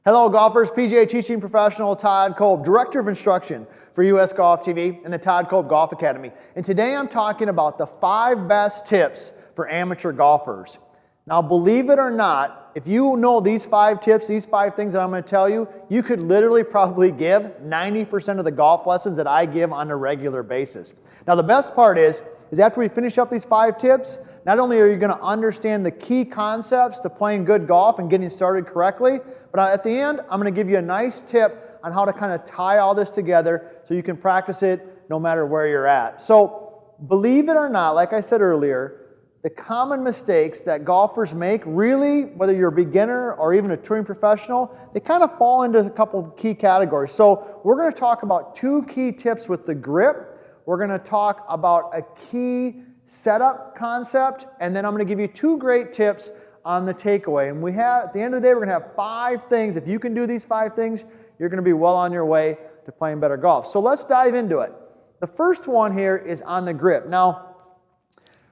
Hello golfers, PGA teaching professional Todd Kolb, Director of Instruction for US Golf TV and the Todd Kolb Golf Academy. And today I'm talking about the 5 best tips for amateur golfers. Now believe it or not, if you know these 5 tips, these 5 things that I'm going to tell you, you could literally probably give 90% of the golf lessons that I give on a regular basis. Now the best part is after we finish up these 5 tips, not only are you going to understand the key concepts to playing good golf and getting started correctly, but at the end, I'm going to give you a nice tip on how to kind of tie all this together so you can practice it no matter where you're at. So believe it or not, like I said earlier, the common mistakes that golfers make, really, whether you're a beginner or even a touring professional, they kind of fall into a couple of key categories. So we're going to talk about 2 key tips with the grip. We're going to talk about a key setup concept, and then I'm going to give you 2 great tips on the takeaway. And at the end of the day, we're going to have 5 things. If you can do these 5 things, you're going to be well on your way to playing better golf. So let's dive into it. The first one here is on the grip. Now,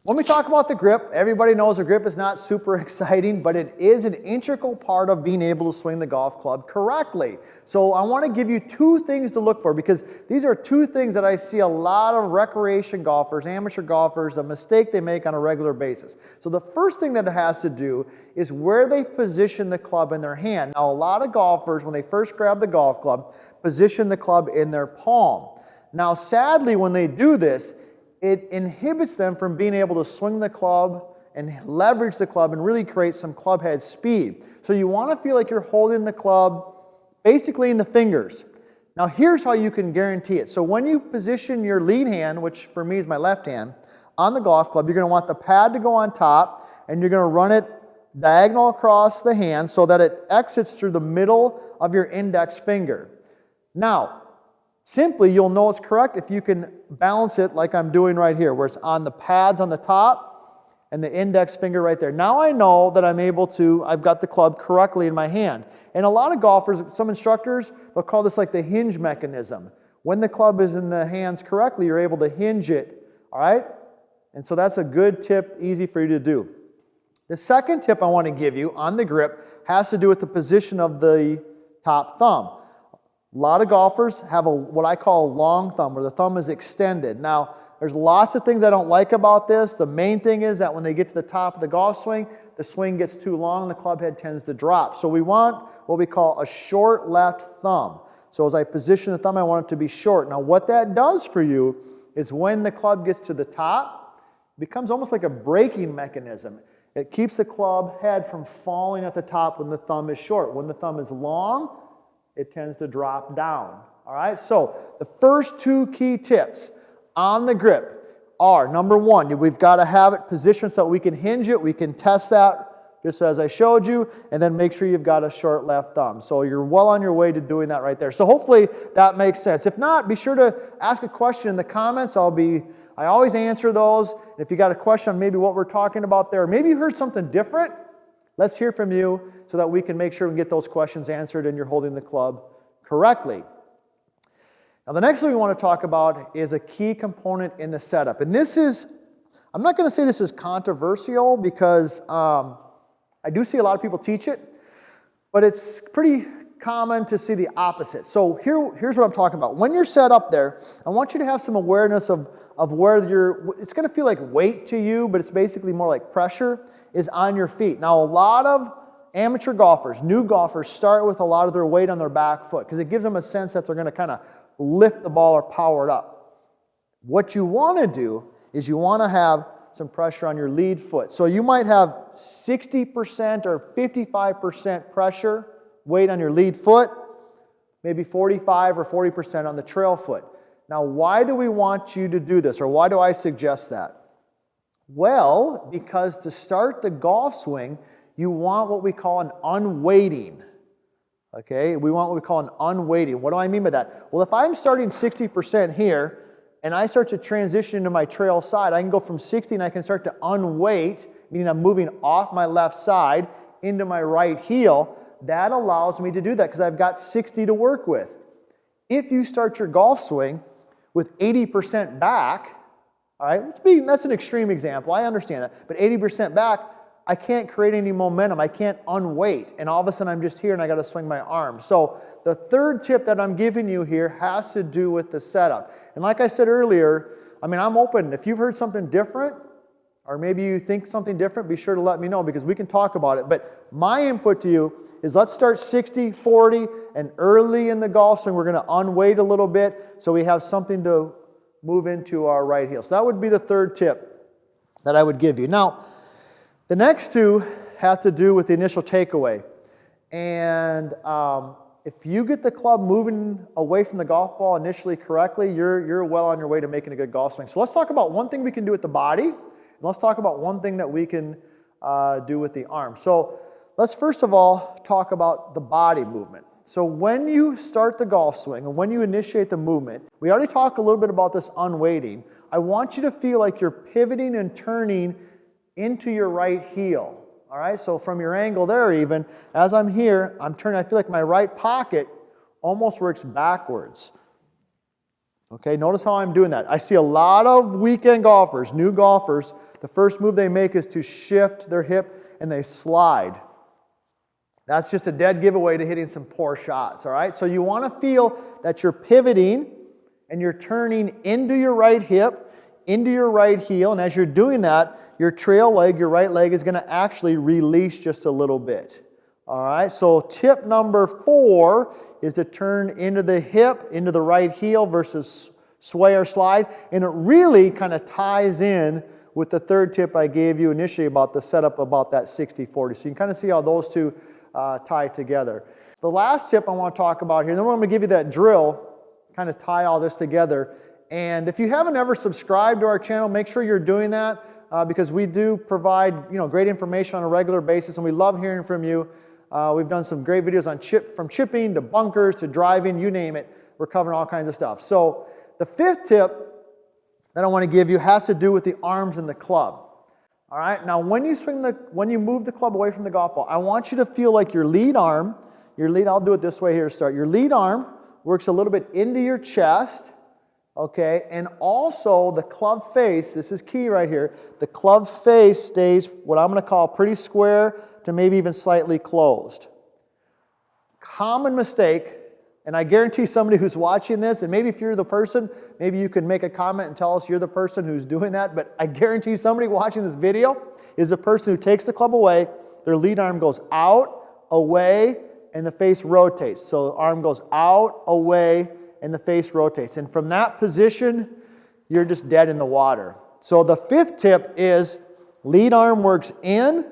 when we talk about the grip, everybody knows the grip is not super exciting, but it is an integral part of being able to swing the golf club correctly. So I want to give you 2 things to look for, because these are 2 things that I see a lot of recreation golfers, amateur golfers, a mistake they make on a regular basis. So the first thing that it has to do is where they position the club in their hand. Now a lot of golfers, when they first grab the golf club, position the club in their palm. Now sadly, when they do this, it inhibits them from being able to swing the club and leverage the club and really create some club head speed. So you want to feel like you're holding the club basically in the fingers. Now here's how you can guarantee it. So when you position your lead hand, which for me is my left hand, on the golf club, you're going to want the pad to go on top, and you're going to run it diagonal across the hand so that it exits through the middle of your index finger. Now, simply, you'll know it's correct if you can balance it like I'm doing right here, where it's on the pads on the top and the index finger right there. Now I know that I've got the club correctly in my hand. And a lot of golfers, some instructors, they'll call this like the hinge mechanism. When the club is in the hands correctly, you're able to hinge it, all right? And so that's a good tip, easy for you to do. The second tip I want to give you on the grip has to do with the position of the top thumb. A lot of golfers have what I call a long thumb, where the thumb is extended. Now, there's lots of things I don't like about this. The main thing is that when they get to the top of the golf swing, the swing gets too long and the club head tends to drop. So we want what we call a short left thumb. So as I position the thumb, I want it to be short. Now what that does for you is when the club gets to the top, it becomes almost like a braking mechanism. It keeps the club head from falling at the top when the thumb is short. When the thumb is long, it tends to drop down. All right, so the first 2 key tips on the grip are, number 1, we've got to have it positioned so that we can hinge it. We can test that just as I showed you, and then make sure you've got a short left thumb. So you're well on your way to doing that right there. So hopefully that makes sense. If not, be sure to ask a question in the comments. I always answer those. If you got a question on maybe what we're talking about there, maybe you heard something different, let's hear from you so that we can make sure we get those questions answered and you're holding the club correctly. Now the next thing we want to talk about is a key component in the setup. And this is, I'm not going to say this is controversial, because I do see a lot of people teach it, but it's pretty common to see the opposite. So here's what I'm talking about. When you're set up there, I want you to have some awareness of where it's going to feel like weight to you, but it's basically more like pressure is on your feet. Now a lot of amateur golfers, new golfers, start with a lot of their weight on their back foot because it gives them a sense that they're going to kind of lift the ball or power it up. What you want to do is you want to have some pressure on your lead foot. So you might have 60% or 55% pressure weight on your lead foot, maybe 45 or 40% on the trail foot. Now, why do we want you to do this, or why do I suggest that? Well, because to start the golf swing, you want what we call an unweighting. Okay, we want what we call an unweighting. What do I mean by that? Well, if I'm starting 60% here and I start to transition into my trail side, I can go from 60 and I can start to unweight, meaning I'm moving off my left side into my right heel. That allows me to do that because I've got 60 to work with. If you start your golf swing with 80% back, all right, that's an extreme example, I understand that, but 80% back, I can't create any momentum. I can't unweight. And all of a sudden I'm just here and I got to swing my arm. So the third tip that I'm giving you here has to do with the setup. And like I said earlier, I mean, I'm open. If you've heard something different, or maybe you think something different, be sure to let me know because we can talk about it. But my input to you is let's start 60, 40, and early in the golf swing, we're going to unweight a little bit so we have something to move into our right heel. So that would be the third tip that I would give you. Now, the next two have to do with the initial takeaway. And if you get the club moving away from the golf ball initially correctly, you're well on your way to making a good golf swing. So let's talk about one thing we can do with the body, and let's talk about one thing that we can do with the arm. So let's first of all talk about the body movement. So when you start the golf swing and when you initiate the movement, we already talked a little bit about this unweighting. I want you to feel like you're pivoting and turning into your right heel. All right, so from your angle there even, as I'm here, I'm turning, I feel like my right pocket almost works backwards. Okay, notice how I'm doing that. I see a lot of weekend golfers, new golfers, the first move they make is to shift their hip and they slide. That's just a dead giveaway to hitting some poor shots, all right? So you want to feel that you're pivoting and you're turning into your right hip, into your right heel, and as you're doing that, your trail leg, your right leg, is going to actually release just a little bit. All right, so tip number 4 is to turn into the hip, into the right heel versus sway or slide, and it really kind of ties in with the third tip I gave you initially about the setup about that 60-40. So you can kind of see how those two tie together. The last tip I want to talk about here, then I'm going to give you that drill, kind of tie all this together. And if you haven't ever subscribed to our channel, make sure you're doing that because we do provide great information on a regular basis, and we love hearing from you. We've done some great videos on from chipping to bunkers to driving, you name it. We're covering all kinds of stuff. So the 5th tip that I want to give you has to do with the arms and the club. All right, now when you move the club away from the golf ball, I want you to feel like your lead arm, I'll do it this way here to start. Your lead arm works a little bit into your chest, okay, and also the club face, this is key right here, the club face stays what I'm going to call pretty square to maybe even slightly closed. Common mistake, and I guarantee somebody who's watching this, and maybe if you're the person, maybe you can make a comment and tell us you're the person who's doing that, but I guarantee somebody watching this video is the person who takes the club away, their lead arm goes out, away, and the face rotates. So the arm goes out, away, and the face rotates. And from that position, you're just dead in the water. So the 5th tip is lead arm works in,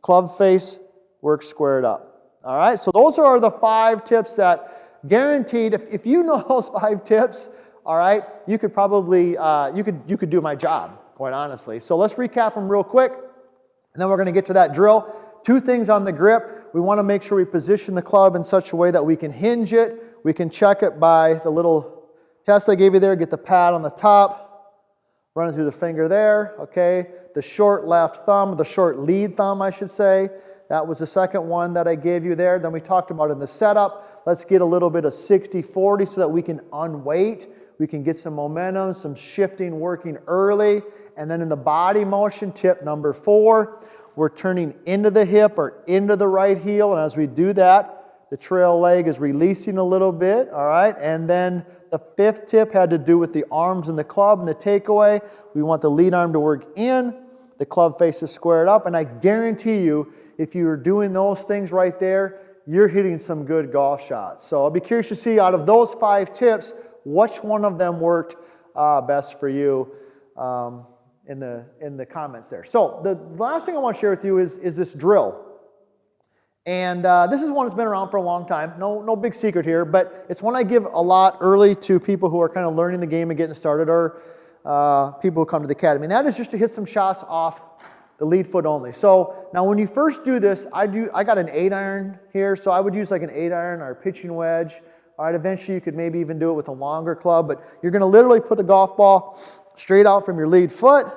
club face works squared up. All right, so those are the 5 tips that guaranteed, if you know those 5 tips, all right, you could probably, you could do my job, quite honestly. So let's recap them real quick, and then we're going to get to that drill. 2 things on the grip. We want to make sure we position the club in such a way that we can hinge it. We can check it by the little test I gave you there. Get the pad on the top, run it through the finger there, okay? The short left thumb, the short lead thumb, I should say. That was the second one that I gave you there. Then we talked about in the setup. Let's get a little bit of 60-40 so that we can unweight. We can get some momentum, some shifting working early. And then in the body motion, tip number 4, we're turning into the hip or into the right heel. And as we do that, the trail leg is releasing a little bit, all right? And then the 5th tip had to do with the arms and the club and the takeaway. We want the lead arm to work in, the club face is squared up, and I guarantee you, if you're doing those things right there, you're hitting some good golf shots. So I'll be curious to see out of those 5 tips, which one of them worked best for you in the comments there. So the last thing I want to share with you is this drill. And this is one that's been around for a long time. No big secret here, but it's one I give a lot early to people who are kind of learning the game and getting started, or people who come to the academy. And that is just to hit some shots off the lead foot only. So now when you first do this, I got an 8-iron here, so I would use like an 8-iron or a pitching wedge. All right, eventually you could maybe even do it with a longer club, but you're going to literally put the golf ball straight out from your lead foot.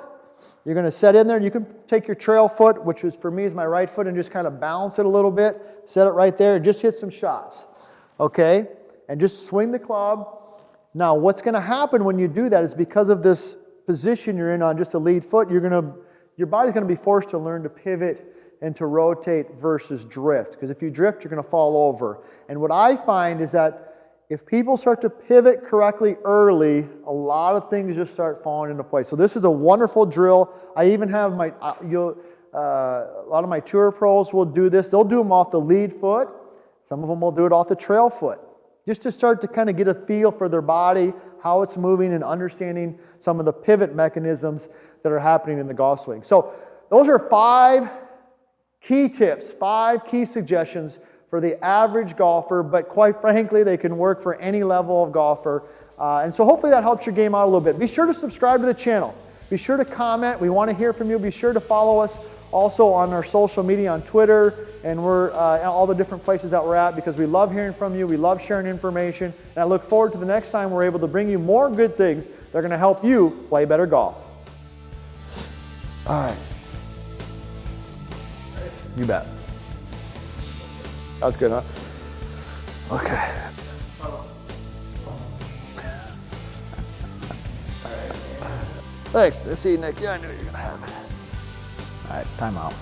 You're going to set in there. You can take your trail foot, which is for me is my right foot, and just kind of balance it a little bit. Set it right there and just hit some shots. Okay? And just swing the club. Now, what's going to happen when you do that is because of this position you're in on just a lead foot, you're going to your body's going to be forced to learn to pivot and to rotate versus drift. Because if you drift, you're going to fall over. And what I find is that if people start to pivot correctly early, a lot of things just start falling into place. So this is a wonderful drill. I even have a lot of my tour pros will do this. They'll do them off the lead foot. Some of them will do it off the trail foot, just to start to kind of get a feel for their body, how it's moving, and understanding some of the pivot mechanisms that are happening in the golf swing. So those are 5 key tips, 5 key suggestions for the average golfer, but quite frankly, they can work for any level of golfer. And so hopefully that helps your game out a little bit. Be sure to subscribe to the channel. Be sure to comment. We want to hear from you. Be sure to follow us also on our social media on Twitter, and we're all the different places that we're at, because we love hearing from you. We love sharing information, and I look forward to the next time we're able to bring you more good things that are going to help you play better golf. All right. You bet. That was good, huh? Okay. Thanks. See you, Nick. Yeah, I knew you were going to have it. All right, time out.